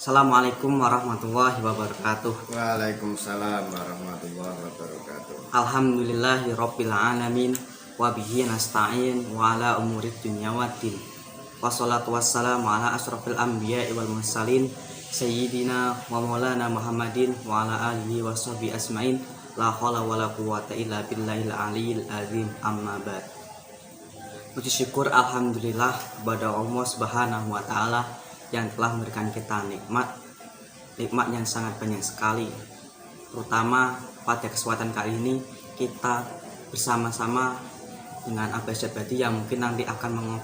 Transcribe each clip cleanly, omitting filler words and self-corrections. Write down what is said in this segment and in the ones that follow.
Assalamualaikum warahmatullahi wabarakatuh. Waalaikumsalam warahmatullahi wabarakatuh. Alhamdulillahirabbil alamin wa bihi nasta'in wa ala umurid dunya waddin. Wassalatu wassalamu ala asrofil anbiya'i wal mursalin sayyidina wa maulana Muhammadin wa ala alihi wa sahbihi asmain. La haula wala quwwata illa billahil aliyil azim, amma ba'd. Puji syukur alhamdulillah kepada Allah Subhanahu wa taala yang telah memberikan kita nikmat yang sangat banyak sekali. Terutama pada kesempatan kali ini kita bersama-sama dengan Abah Syabadi yang mungkin nanti akan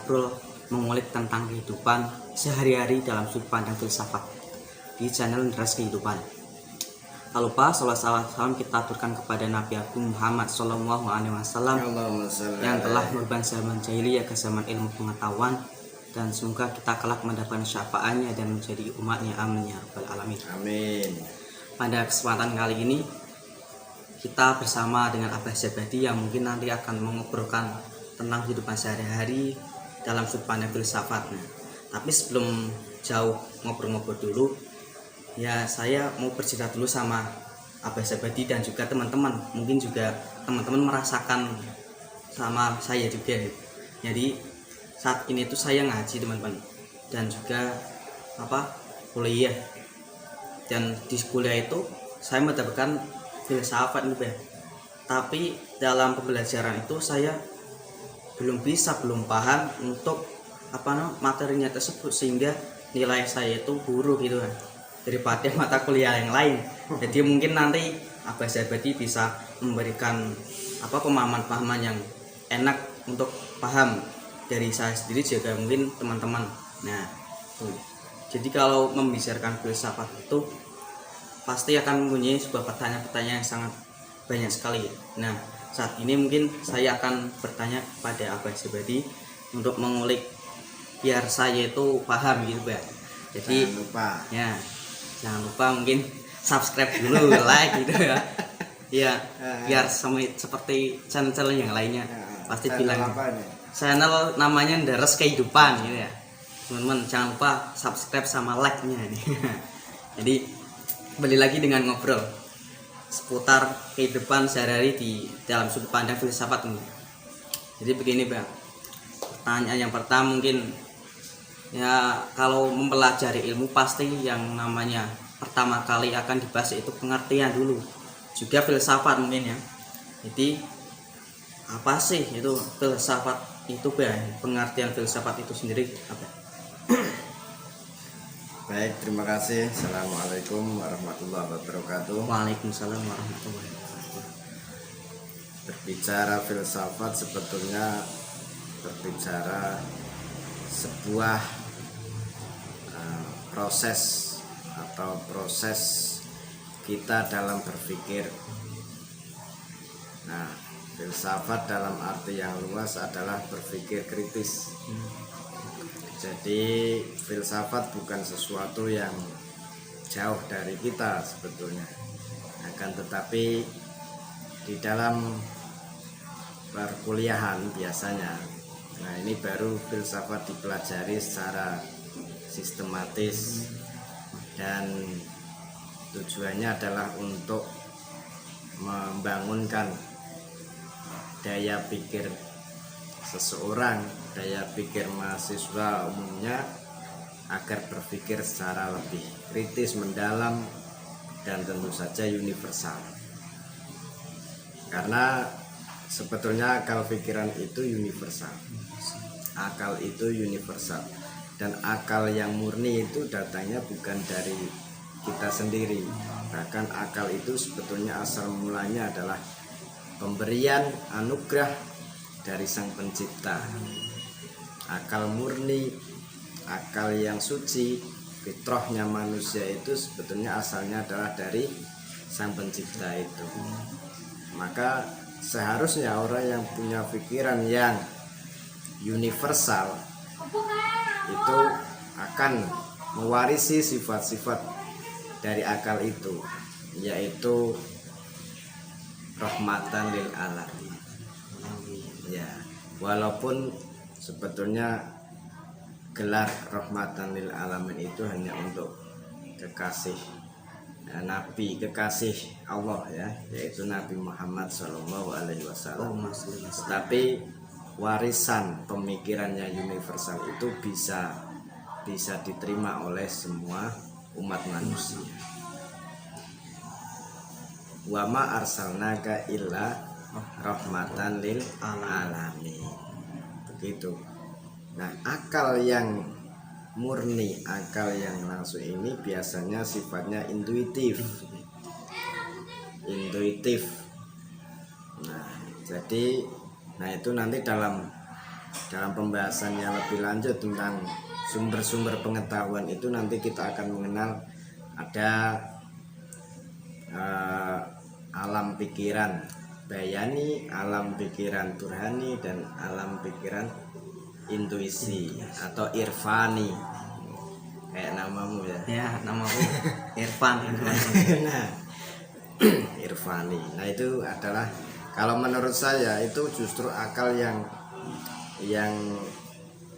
mengulik tentang kehidupan sehari-hari dalam sudut pandang filsafat di channel Deras Kehidupan. Tak lupa salam kita aturkan kepada Nabi Agung Muhammad Sallallahu Alaihi Wasallam yang telah merubah zaman jahiliyah ke zaman ilmu pengetahuan, dan semoga kita kelak mendapatkan syafaatnya dan menjadi umatnya, amin ya rabbal alamin. Amin. Pada kesempatan kali ini kita bersama dengan Abah Syabadi yang mungkin nanti akan mengobrolkan tentang kehidupan sehari-hari dalam sudut pandang filsafat. Tapi sebelum jauh ngobrol-ngobrol dulu, ya saya mau bercerita dulu sama Abah Syabadi dan juga teman-teman. Mungkin juga teman-teman merasakan sama saya juga. Jadi saat ini tuh saya ngaji teman-teman, dan juga kuliah, dan di kuliah itu saya mendapatkan filsafat nih Bang. Tapi dalam pembelajaran itu saya belum paham untuk materinya tersebut, sehingga nilai saya itu buruk gitu kan daripada mata kuliah yang lain. Jadi mungkin nanti Abah Syabadi bisa memberikan pemahaman yang enak untuk paham dari saya sendiri juga mungkin teman-teman. Nah, jadi kalau membicarakan filsafat itu pasti akan mempunyai sebuah pertanyaan-pertanyaan yang sangat banyak sekali. Nah, saat ini mungkin saya akan bertanya pada Abah Syabadi untuk mengulik biar saya itu paham gitu Bang. Jadi jangan lupa mungkin subscribe dulu, like gitu ya. Ya, biar seperti channel-channel yang lainnya pasti bilang channel namanya Deras Kehidupan gitu ya. Teman-teman jangan lupa subscribe sama like-nya nih. Jadi kembali lagi dengan ngobrol seputar kehidupan sehari-hari di dalam sudut pandang filsafat ini. Jadi begini Bang, pertanyaan yang pertama mungkin ya, kalau mempelajari ilmu pasti yang namanya pertama kali akan dibahas itu pengertian dulu, juga filsafat mungkin ya. Jadi apa sih itu filsafat itu Bang? Pengertian filsafat itu sendiri apa? Baik, terima kasih. Assalamualaikum warahmatullahi wabarakatuh. Waalaikumsalam warahmatullahi wabarakatuh. Berbicara filsafat sebetulnya berbicara sebuah proses kita dalam berpikir. Nah, filsafat dalam arti yang luas adalah berpikir kritis. Jadi filsafat bukan sesuatu yang jauh dari kita sebetulnya. Akan tetapi di dalam perkuliahan biasanya, nah ini baru filsafat dipelajari secara sistematis, dan tujuannya adalah untuk membangunkan daya pikir seseorang, daya pikir mahasiswa umumnya, agar berpikir secara lebih kritis, mendalam, dan tentu saja universal. Karena sebetulnya akal pikiran itu universal. Akal itu universal. Dan akal yang murni itu datangnya bukan dari kita sendiri. Bahkan akal itu sebetulnya asal mulanya adalah pemberian anugerah dari Sang Pencipta. Akal murni, akal yang suci, fitrahnya manusia itu sebetulnya asalnya adalah dari Sang Pencipta itu. Maka seharusnya orang yang punya pikiran yang universal itu akan mewarisi sifat-sifat dari akal itu, yaitu rahmatan lil alamin. Ya, walaupun sebetulnya gelar rahmatan lil alamin itu hanya untuk kekasih Nabi kekasih Allah ya, yaitu Nabi Muhammad SAW. Tetapi warisan pemikirannya universal itu bisa diterima oleh semua umat manusia. Wa ma arsalnaka illa rahmatan lil alamin. Begitu. Nah, akal yang murni, akal yang langsung ini biasanya sifatnya intuitif. Nah, jadi itu nanti dalam pembahasannya lebih lanjut tentang sumber-sumber pengetahuan itu nanti kita akan mengenal ada alam pikiran bayani, alam pikiran burhani, dan alam pikiran intuisi atau irfani, kayak namamu ya. Ya, namaku Irfan. Nah, irfani. Nah, itu adalah, kalau menurut saya itu justru akal yang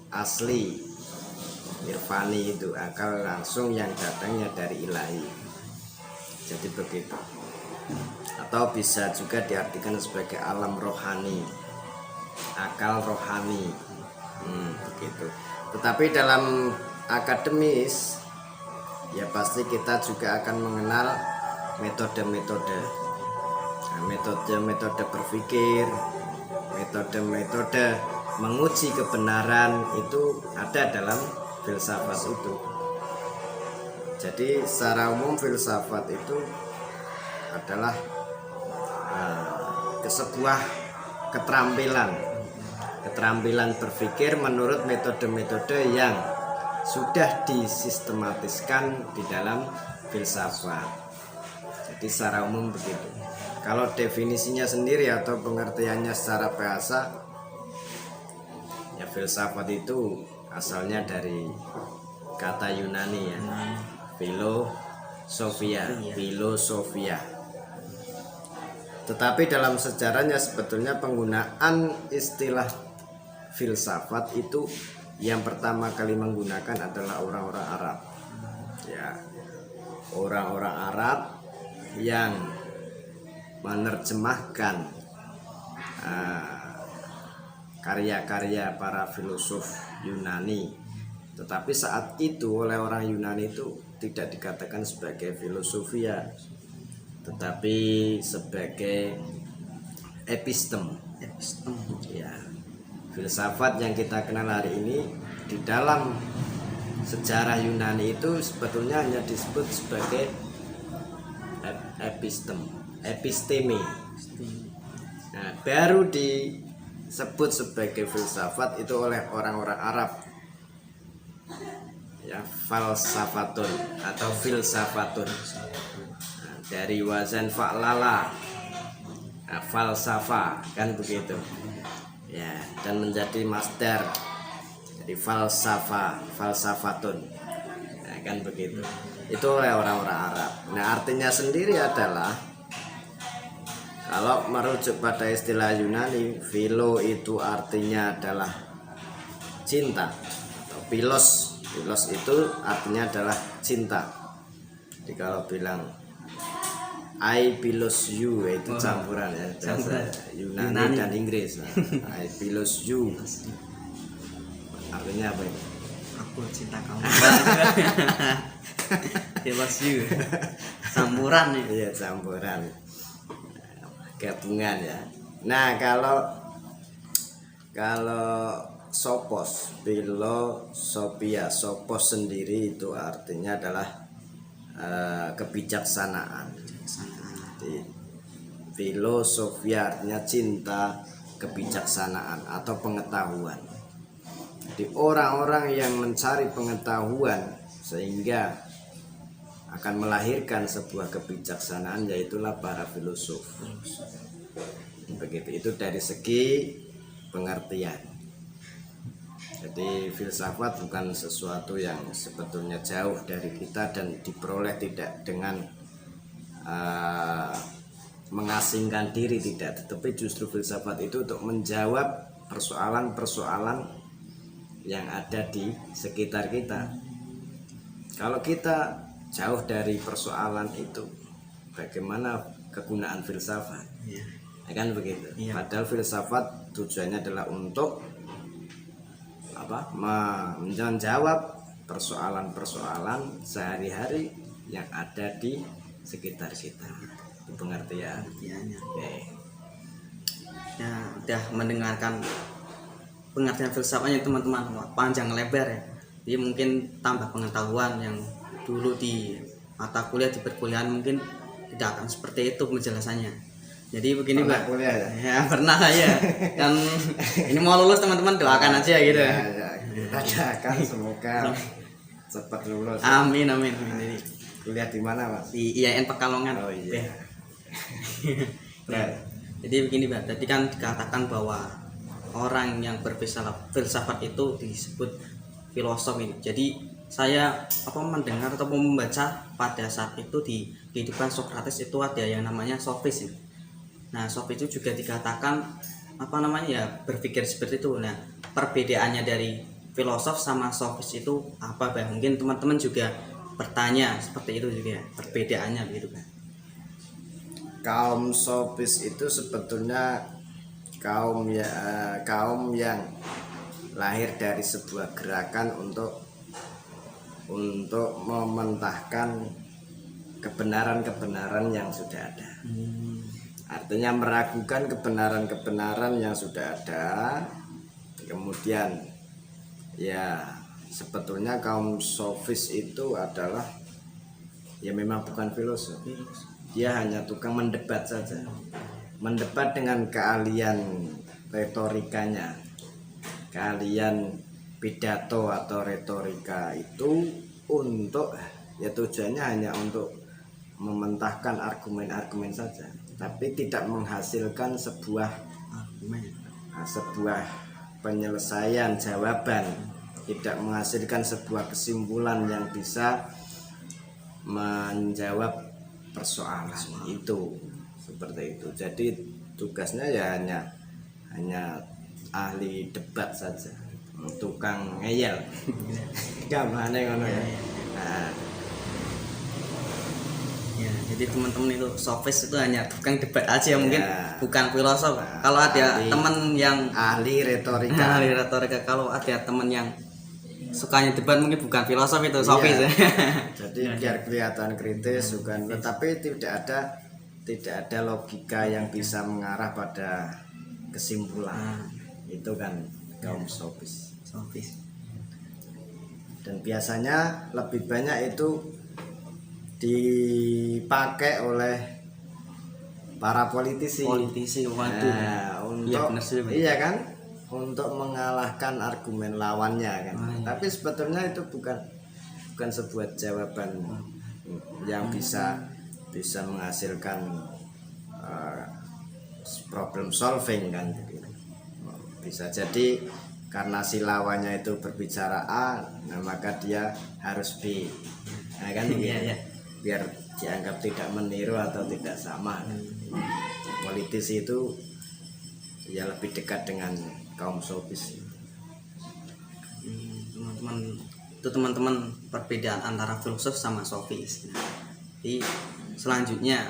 asli. Irfani itu akal langsung yang datangnya dari ilahi. Jadi begitu. Atau bisa juga diartikan sebagai alam rohani, akal rohani, begitu. Tetapi dalam akademis ya pasti kita juga akan mengenal metode-metode, metode berpikir, metode menguji kebenaran itu ada dalam filsafat itu. Jadi secara umum filsafat itu adalah sebuah keterampilan berpikir menurut metode-metode yang sudah disistematiskan di dalam filsafat. Jadi secara umum begitu. Kalau definisinya sendiri atau pengertiannya secara bahasa, ya filsafat itu asalnya dari kata Yunani ya, filosofia. Tetapi dalam sejarahnya sebetulnya penggunaan istilah filsafat itu yang pertama kali menggunakan adalah orang-orang Arab. Ya, orang-orang Arab yang menerjemahkan karya-karya para filosof Yunani. Tetapi saat itu oleh orang Yunani itu tidak dikatakan sebagai filosofia, tetapi sebagai epistem. Ya, filsafat yang kita kenal hari ini di dalam sejarah Yunani itu sebetulnya hanya disebut sebagai episteme. Nah, baru disebut sebagai filsafat itu oleh orang-orang Arab. Ya, falsafatun atau filsafatun. Nah, dari wazan fa'lala, falsafa, kan begitu. Ya, dan menjadi masdar. Jadi falsafatun. Nah, kan begitu. Itu oleh orang-orang Arab. Nah, artinya sendiri adalah, kalau merujuk pada istilah Yunani, philo itu artinya adalah cinta, atau philos itu artinya adalah cinta. Jadi kalau bilang I philos you, itu campuran ya, bahasa Yunani dan Inggris. Nah, I philos you artinya apa ini? Aku cinta kamu. Philos you. Campuran ya. Iya, campuran, gabungan ya. Nah, kalau sopos, filosofia, sopos sendiri itu artinya adalah kebijaksanaan. Jadi, filosofia artinya cinta, kebijaksanaan atau pengetahuan. Jadi orang-orang yang mencari pengetahuan sehingga akan melahirkan sebuah kebijaksanaan, yaitulah para filosof. Begitu, itu dari segi pengertian. Jadi filsafat bukan sesuatu yang sebetulnya jauh dari kita dan diperoleh tidak dengan mengasingkan diri, tidak. Tetapi justru filsafat itu untuk menjawab persoalan-persoalan yang ada di sekitar kita. Kalau kita jauh dari persoalan itu. Bagaimana kegunaan filsafat? Iya. Ya kan begitu. Iya. Padahal filsafat tujuannya adalah untuk menjawab persoalan-persoalan sehari-hari yang ada di sekitar kita. Itu pengertian. Artiannya. Oke. Ya, udah mendengarkan pengertian filsafatnya teman-teman, panjang lebar ya. Jadi mungkin tambah pengetahuan yang dulu di mata kuliah di perkuliahan mungkin tidak akan seperti itu penjelasannya. Jadi begini Pernah Pak. kuliah ya? Ya pernah saya. Dan ini mau lulus teman-teman, doakan aja gitu. Ya, kita doakan semoga cepat lulus. Amin amin. Jadi Kuliah di mana, Mas? di IAIN Pekalongan. Oh iya. Ya. Jadi begini Pak, tadi kan dikatakan bahwa orang yang berfilsafat itu disebut filosof ini. Jadi saya mendengar atau membaca pada saat itu di kehidupan Sokrates itu ada yang namanya sofis ini. Nah, sofis itu juga dikatakan berpikir seperti itu. Nah, perbedaannya dari filosof sama sofis itu apa Bang? Mungkin teman-teman juga bertanya seperti itu juga, perbedaannya begitu kan. Kaum sofis itu sebetulnya kaum yang lahir dari sebuah gerakan untuk mementahkan kebenaran-kebenaran yang sudah ada. Artinya meragukan kebenaran-kebenaran yang sudah ada. Kemudian ya sebetulnya kaum sofis itu adalah ya memang bukan filosof. Dia hanya tukang mendebat saja. Mendebat dengan keahlian retorikanya. Keahlian pidato atau retorika itu untuk ya tujuannya hanya untuk mementahkan argumen-argumen saja, tapi tidak menghasilkan sebuah penyelesaian jawaban, tidak menghasilkan sebuah kesimpulan yang bisa menjawab persoalan itu, seperti itu. Jadi tugasnya ya hanya ahli debat saja, tukang ngeyel. Gamane ngono ya. Nah, Ya, jadi teman-teman itu sofis itu hanya tukang debat aja mungkin, Ya. bukan filosof. Kalau ada teman yang ahli retorika. ahli retorika, kalau ada teman yang sukanya debat mungkin bukan filosof itu, sofis ya. Jadi biar kelihatan kritis bukan, tetapi tidak ada logika yang bisa mengarah pada kesimpulan. Itu kan kaum sofis. Sofis. Dan biasanya lebih banyak itu dipakai oleh para politisi. Waduh. Nah, untuk Iya, benar sih, Bang. iya kan, untuk mengalahkan argumen lawannya kan. iya. Tapi sebetulnya itu bukan sebuah jawaban yang bisa menghasilkan problem solving kan gitu. Bisa jadi karena si lawannya itu berbicara A, nah maka dia harus B. Nah kan Iya. biar dianggap tidak meniru atau tidak sama. Politisi itu ya lebih dekat dengan kaum sofis. Teman-teman perbedaan antara filosof sama sofis. Jadi selanjutnya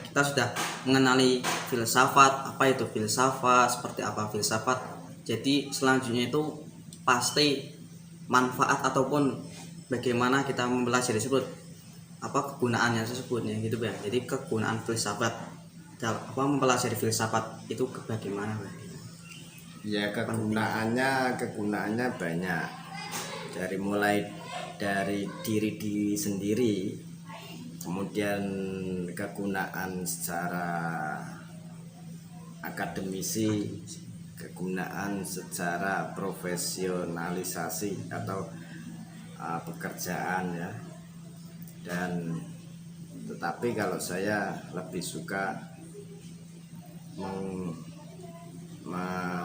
kita sudah mengenali filsafat, apa itu filsafat, seperti apa filsafat. Jadi selanjutnya itu pasti manfaat ataupun bagaimana kita mempelajari tersebut, apa kegunaannya tersebutnya gitu Bang. Jadi kegunaan filsafat mempelajari filsafat itu bagaimana Bang? Ya kegunaannya banyak. Mulai dari diri sendiri, kemudian kegunaan secara akademisi, kegunaan secara profesionalisasi atau pekerjaan ya. Dan tetapi kalau saya lebih suka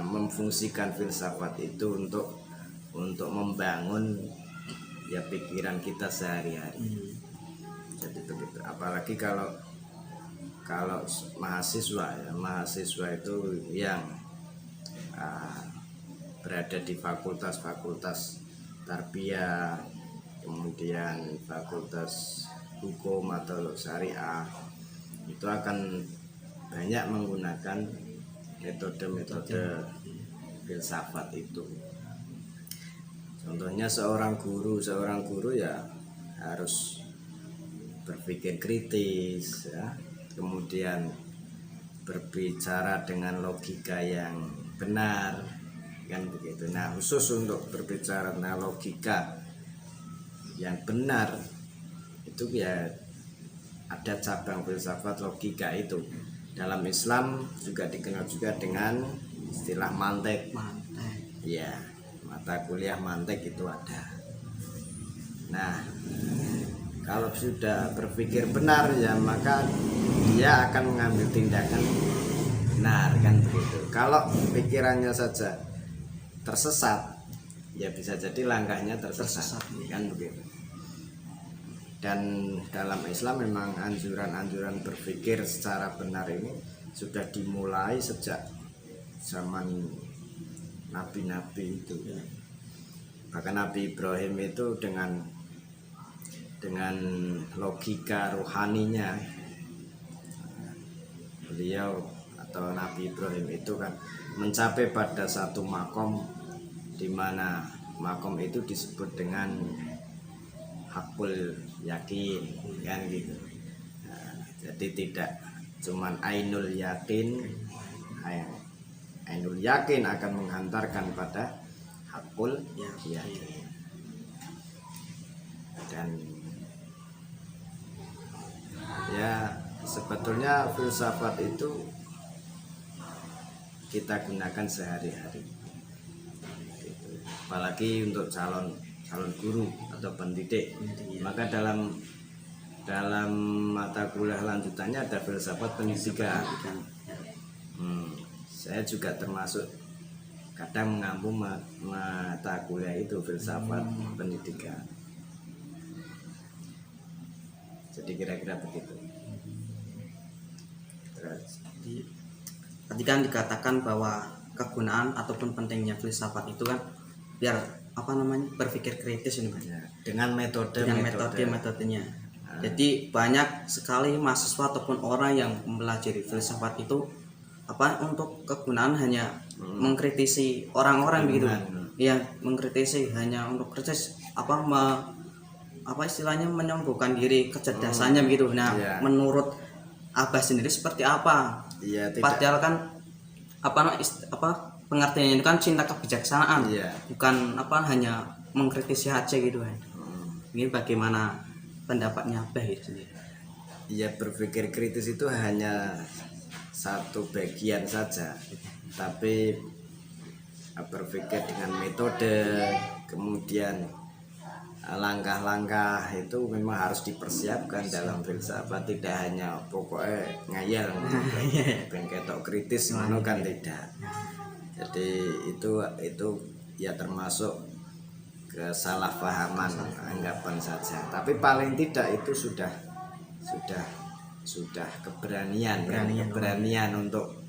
memfungsikan filsafat itu untuk membangun ya pikiran kita sehari-hari. Jadi begitu. Apalagi kalau mahasiswa itu yang berada di fakultas tarbiyah kemudian fakultas hukum atau syariah, itu akan banyak menggunakan metode-metode filsafat itu. Contohnya seorang guru ya harus berpikir kritis ya, kemudian berbicara dengan logika yang benar, kan begitu. Nah, khusus untuk berbicara tentang logika yang benar itu ya ada cabang filsafat logika itu. Dalam Islam juga dikenal juga dengan istilah mantek. Ya, mata kuliah mantek itu ada. Nah, kalau sudah berpikir benar ya maka dia akan mengambil tindakan benar, kan begitu. Kalau pikirannya saja tersesat ya bisa jadi langkahnya tersesat. Kan begitu. Dan dalam Islam memang anjuran-anjuran berpikir secara benar ini sudah dimulai sejak zaman nabi-nabi itu. Bahkan Nabi Ibrahim itu dengan logika rohaninya, beliau atau Nabi Ibrahim itu kan mencapai pada satu makom, di mana makom itu disebut dengan hakul yakin, kan gitu. Nah, jadi tidak cuman ainul yakin, ainul yakin akan menghantarkan pada hakul yakin. Dan ya sebetulnya filsafat itu kita gunakan sehari-hari, apalagi untuk calon guru atau pendidik. Maka dalam mata kuliah lanjutannya ada filsafat pendidikan. Saya juga termasuk kadang mengampu mata kuliah itu, filsafat pendidikan. Jadi kira-kira begitu. Tadi kan dikatakan bahwa kegunaan ataupun pentingnya filsafat itu kan biar berpikir kritis ini Mas. Ya, dengan metodenya. Jadi banyak sekali mahasiswa ataupun orang yang mempelajari filsafat itu untuk kegunaan hanya mengkritisi orang-orang begitu. Yang mengkritisi hanya untuk kritis istilahnya menyombongkan diri kecerdasannya begitu. Nah, menurut Abah sendiri seperti apa? Ya, padahal kan pengertiannya itu kan cinta kebijaksanaan, bukan hanya mengkritisi aja gitu kan. Ini bagaimana pendapatnya Abah itu sendiri? Ya, berpikir kritis itu hanya satu bagian saja, tapi berpikir dengan metode, kemudian langkah-langkah itu memang harus dipersiapkan dalam filsafat. Tidak hanya pokoknya ngayal ben ketok kritis ngono kan, tidak. Jadi itu ya termasuk kesalahpahaman, anggapan saja. Tapi paling tidak itu sudah keberanian untuk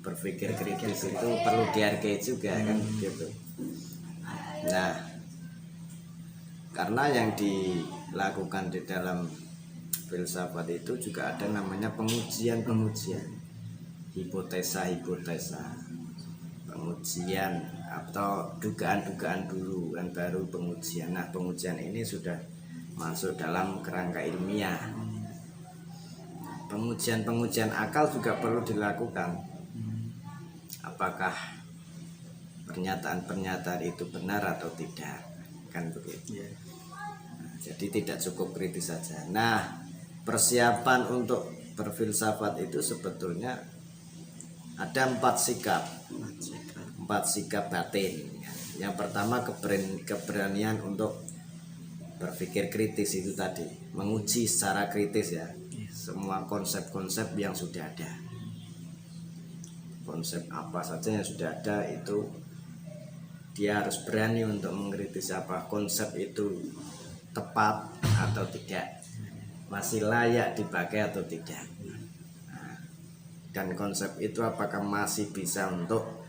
berpikir kritis itu perlu dihargai juga, kan gitu. Nah, karena yang dilakukan di dalam filsafat itu juga ada namanya pengujian, hipotesa, pengujian atau dugaan dulu kan, baru pengujian. Nah, pengujian ini sudah masuk dalam kerangka ilmiah. Pengujian akal juga perlu dilakukan. Apakah pernyataan itu benar atau tidak, kan begitu. Jadi tidak cukup kritis saja. Nah, persiapan untuk berfilsafat itu sebetulnya ada 4 sikap batin. Yang pertama keberanian untuk berpikir kritis itu tadi, menguji secara kritis ya semua konsep-konsep yang sudah ada. Konsep apa saja yang sudah ada itu dia harus berani untuk mengkritisi apa konsep itu tepat atau tidak, masih layak dipakai atau tidak. Dan konsep itu apakah masih bisa untuk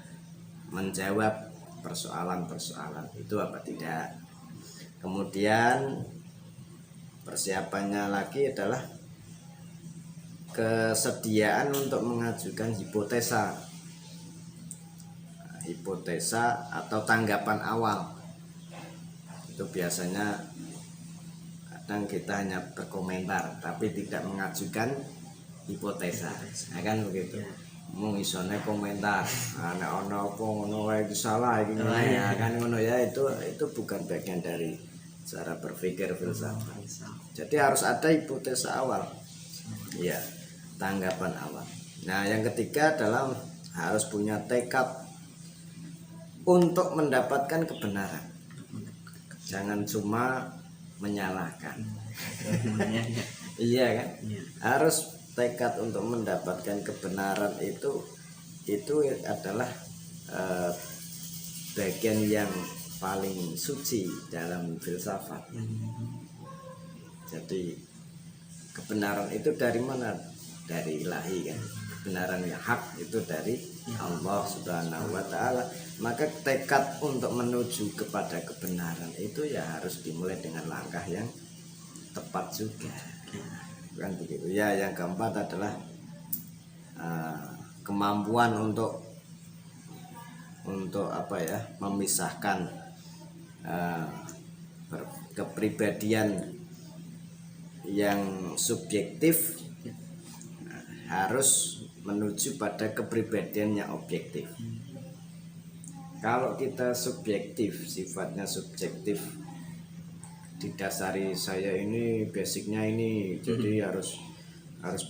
menjawab persoalan-persoalan itu apa tidak. Kemudian Persiapannya lagi adalah kesediaan untuk mengajukan hipotesa atau tanggapan awal. Itu biasanya kadang kita hanya berkomentar tapi tidak mengajukan hipotesa. Nah, kan begitu. Mau isone komentar, anak ono apa ngono wae iki salah iki ya kan ngono ya, itu bukan bagian dari cara berpikir filsafat. Jadi harus ada hipotesa awal. Ya, tanggapan awal. Nah, yang ketiga adalah harus punya tekad untuk mendapatkan kebenaran. Jangan cuma menyalahkan. Iya kan? Harus tekad untuk mendapatkan kebenaran itu adalah bagian yang paling suci dalam filsafat. Jadi kebenaran itu dari mana? Dari ilahi kan. Kebenaran yang hak itu dari Allah Subhanahu wa taala. Maka tekad untuk menuju kepada kebenaran itu ya harus dimulai dengan langkah yang tepat juga. Kan begitu. Ya, yang keempat adalah kemampuan untuk apa ya, memisahkan kepribadian yang subjektif harus menuju pada kepribadian yang objektif. Kalau kita subjektif, sifatnya subjektif, didasari saya ini basicnya ini, jadi harus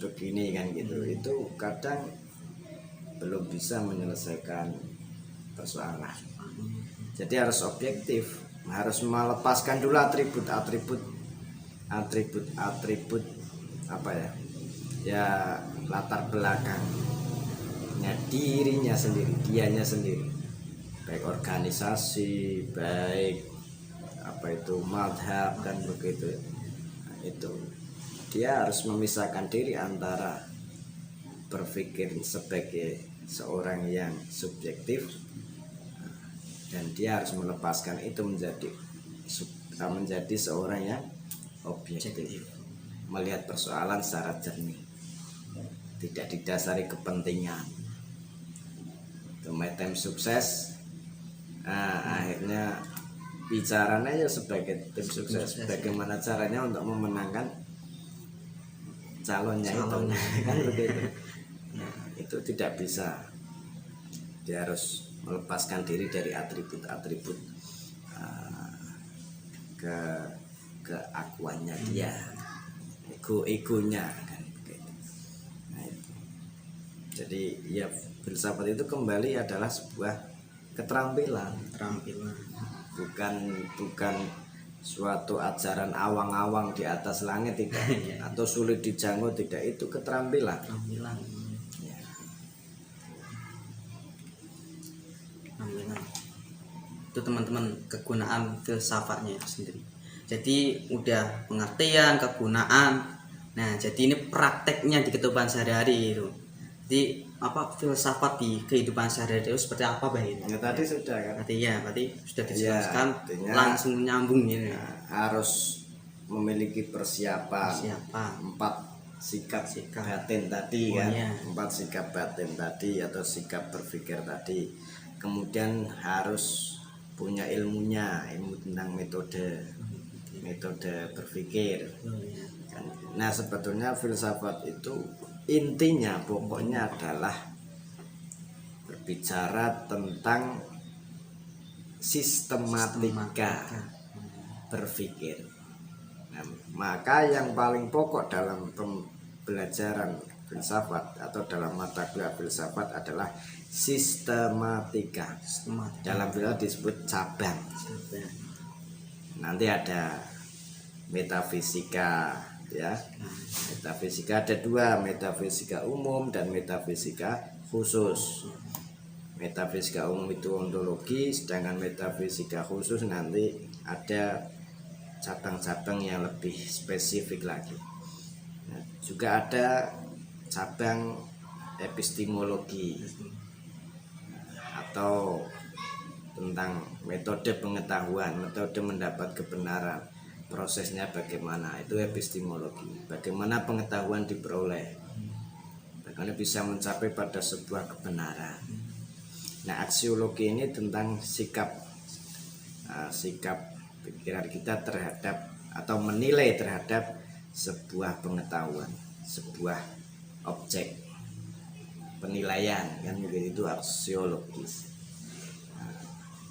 begini kan gitu. Itu kadang belum bisa menyelesaikan persoalan. Jadi harus objektif, harus melepaskan dulu atribut apa ya? Ya, latar belakangnya dirinya sendiri, dianya sendiri. Baik organisasi, baik apa itu madhab kan begitu. Nah, itu dia harus memisahkan diri antara berpikir sebagai seorang yang subjektif dan dia harus melepaskan itu menjadi seorang yang objektif, melihat persoalan secara jernih, tidak didasari kepentingan. Itu tim sukses. Nah, akhirnya bicaranya ya sebagai tim sukses, bagaimana caranya untuk memenangkan calonnya itu kan begitu. Nah, itu tidak bisa, dia harus melepaskan diri dari atribut keakuannya dia, egonya kan begitu. Nah, itu. Jadi ya, filsafat itu kembali adalah sebuah keterampilan, bukan suatu ajaran awang-awang di atas langit, tidak atau sulit dijangkau, tidak. Itu keterampilan. Ya. Itu teman-teman kegunaan filsafatnya itu sendiri. Jadi udah pengertian, kegunaan. Nah, jadi ini prakteknya di kehidupan sehari-hari itu. Jadi apa filsafat di kehidupan sehari-hari itu seperti apa, Bah? Ya, tadi sudah kan. Berarti sudah dijelaskan, ya, langsung nyambung ini. Ya, harus memiliki persiapan. 4 sikap batin tadi kan. Iya. 4 sikap batin tadi atau sikap berpikir tadi. Kemudian harus punya ilmu tentang metode berpikir. Nah, sebetulnya filsafat itu intinya, pokoknya adalah berbicara tentang sistematika berpikir. Nah, maka yang paling pokok dalam pembelajaran filsafat atau dalam mata kuliah filsafat adalah sistematika. Dalam filsafat disebut cabang. Nanti ada metafisika, ya. Metafisika ada 2, metafisika umum dan metafisika khusus. Metafisika umum itu ontologi, sedangkan metafisika khusus nanti ada cabang-cabang yang lebih spesifik lagi. Nah, juga ada cabang epistemologi atau tentang metode pengetahuan, metode mendapat kebenaran. prosesnya bagaimana, itu epistemologi. Bagaimana pengetahuan diperoleh, bagaimana bisa mencapai pada sebuah kebenaran. Nah, aksiologi ini tentang sikap pikiran kita terhadap atau menilai terhadap sebuah pengetahuan, sebuah objek, penilaian, kan begitu, itu aksiologis.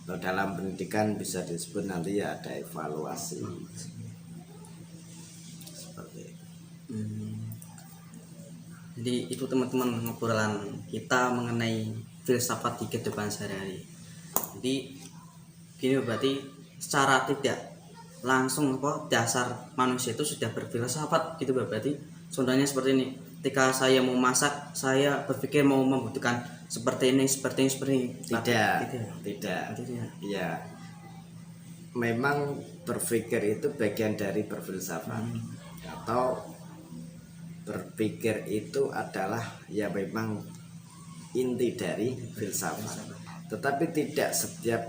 Kalau dalam pendidikan bisa disebut nanti ya ada evaluasi seperti itu. Jadi itu teman-teman ngobrolan kita mengenai filsafat di kehidupan sehari-hari. Jadi gini, berarti secara tidak langsung dasar manusia itu sudah berfilsafat gitu berarti. Contohnya seperti ini, ketika saya mau masak, saya berpikir mau membutuhkan seperti ini. Tidak. Ya, memang berpikir itu bagian dari berfilsafat, atau berpikir itu adalah ya memang inti dari filsafat. Tetapi tidak setiap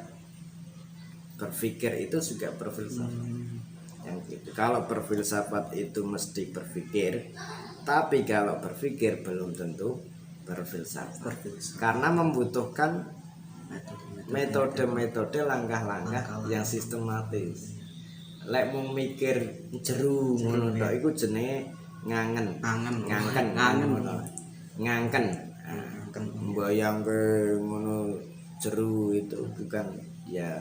berpikir itu juga berfilsafat. Yang gitu. Kalau berfilsafat itu mesti berpikir, tapi kalau berpikir belum tentu berfilsafat. Karena membutuhkan metode-metode, langkah-langkah yang sistematis. Lek mau mikir jeru ngono tok iku jenenge ngangen. Mbayangke ngono jeru itu bukan ya.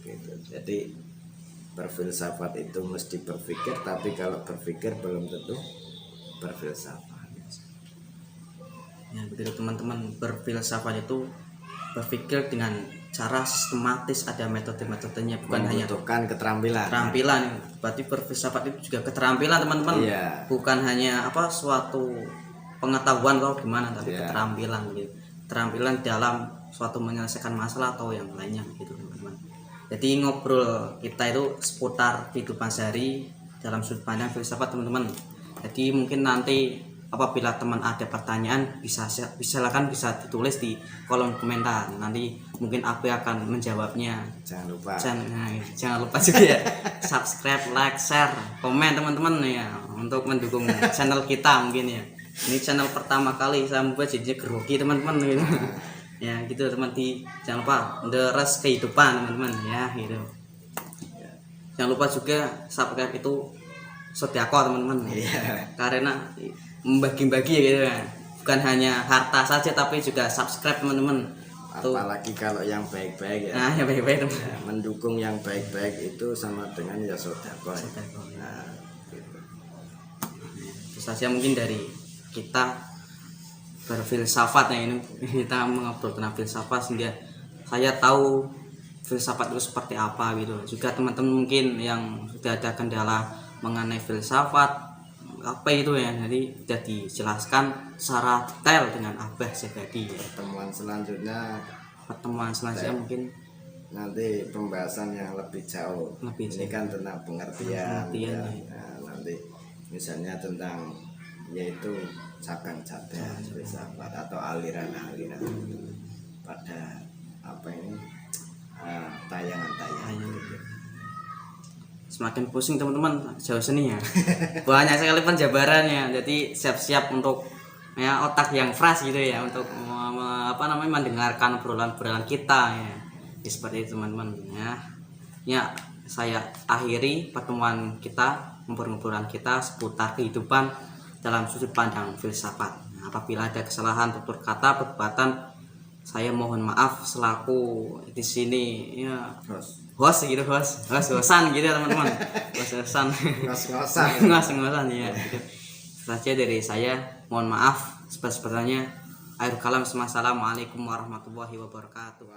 Gitu. Jadi berfilsafat itu mesti berpikir, tapi kalau berpikir belum tentu berfilsafat. Ya begitu teman-teman, berfilsafat itu berpikir dengan cara sistematis, ada metode-metodenya, bukan hanya keterampilan. Berarti berfilsafat itu juga keterampilan teman-teman. Iya. Bukan hanya suatu pengetahuan kalau gimana, tapi keterampilan gitu. Keterampilan dalam suatu menyelesaikan masalah atau yang lainnya gitu teman-teman. Jadi ngobrol kita itu seputar kehidupan sehari dalam sudut pandang filsafat teman-teman. Jadi mungkin nanti apabila teman ada pertanyaan bisa ditulis di kolom komentar. Nanti mungkin aku akan menjawabnya. Jangan lupa juga ya subscribe, like, share, komen teman-teman ya, untuk mendukung channel kita mungkin ya. Ini channel pertama kali saya membuat, jadinya grogi teman-teman gitu. Ya gitu teman, jangan lupa deres kehidupan teman-teman ya gitu. Jangan lupa juga subscribe itu sodako teman-teman ya. Karena membagi-bagi gitu ya, bukan hanya harta saja tapi juga subscribe teman-teman. Apalagi kalau yang baik-baik ya. Nah, yang baik-baik teman. Ya, mendukung yang baik-baik itu sama dengan ya sodako. Nah, gitu. Itu saja mungkin dari kita berfilsafat ya, ini kita mengobrol tentang filsafat sehingga saya tahu filsafat itu seperti apa gitu. Juga teman-teman mungkin yang sudah ada kendala mengenai filsafat apa itu ya, jadi sudah dijelaskan secara detail dengan Abah Sebadi ya. Pertemuan selanjutnya mungkin nanti pembahasan yang lebih jauh. Ini kan tentang pengertian ya. Nah, nanti misalnya tentang yaitu cabang-cabang filsafat atau aliran-aliran pada apa ini tayangan-tayangan. Semakin pusing teman-teman, jauh seni ya. Banyak sekali penjabarannya. Jadi siap-siap untuk ya otak yang fresh gitu ya, untuk mendengarkan obrolan-obrolan kita ya. Seperti itu teman-teman ya. Ya, saya akhiri pertemuan kita, ngobrol-ngobrolan kita seputar kehidupan dalam sudut pandang filsafat. Apabila ada kesalahan tutur kata, perbuatan, saya mohon maaf selaku di sini ya host gitu, host-hostan gitu ya teman-teman. Ngos-ngosan ya gitu. Saja dari saya, mohon maaf sebesar-besarnya. Akhir kalam, assalamualaikum warahmatullahi wabarakatuh.